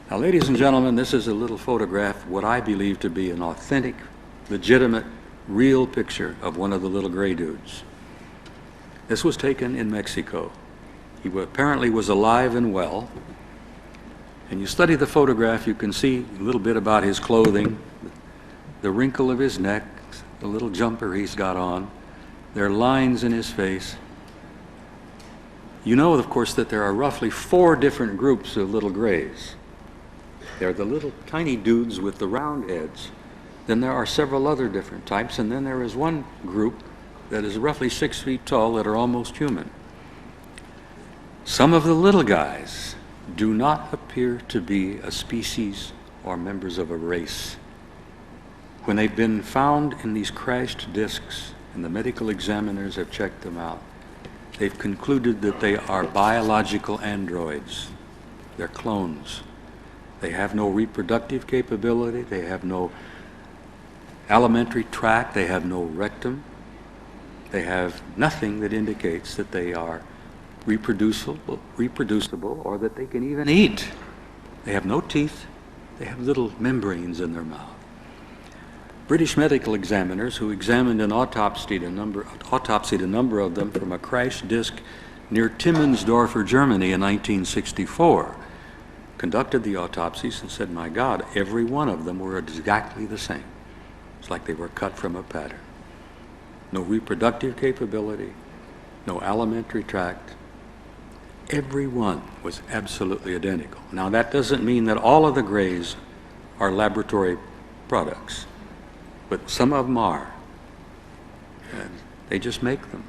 Now, ladies and gentlemen, this is a little photograph, what I believe to be an authentic, legitimate, real picture of one of the little gray dudes. This was taken in Mexico. He apparently was alive and well. And you study the photograph, you can see a little bit about his clothing, the wrinkle of his neck, the little jumper he's got on. There are lines in his face. You know, of course, that there are roughly 4 different groups of little grays. There are the little tiny dudes with the round heads. Then there are several other different types, and then there is one group that is roughly 6 feet tall that are almost human. Some of the little guys do not appear to be a species or members of a race. When they've been found in these crashed discs, and the medical examiners have checked them out, they've concluded that they are biological androids. They're clones. They have no reproductive capability, they have no alimentary tract, they have no rectum, they have nothing that indicates that they are reproducible, or that they can even eat. They have no teeth, they have little membranes in their mouth. British medical examiners who examined and autopsied a number of them from a crashed disc near Timmensdorfer, Germany in 1964, conducted the autopsies and said, my God, every one of them were exactly the same. It's like they were cut from a pattern. No reproductive capability, no alimentary tract. Every one was absolutely identical. Now, that doesn't mean that all of the grays are laboratory products, but some of them are. And they just make them.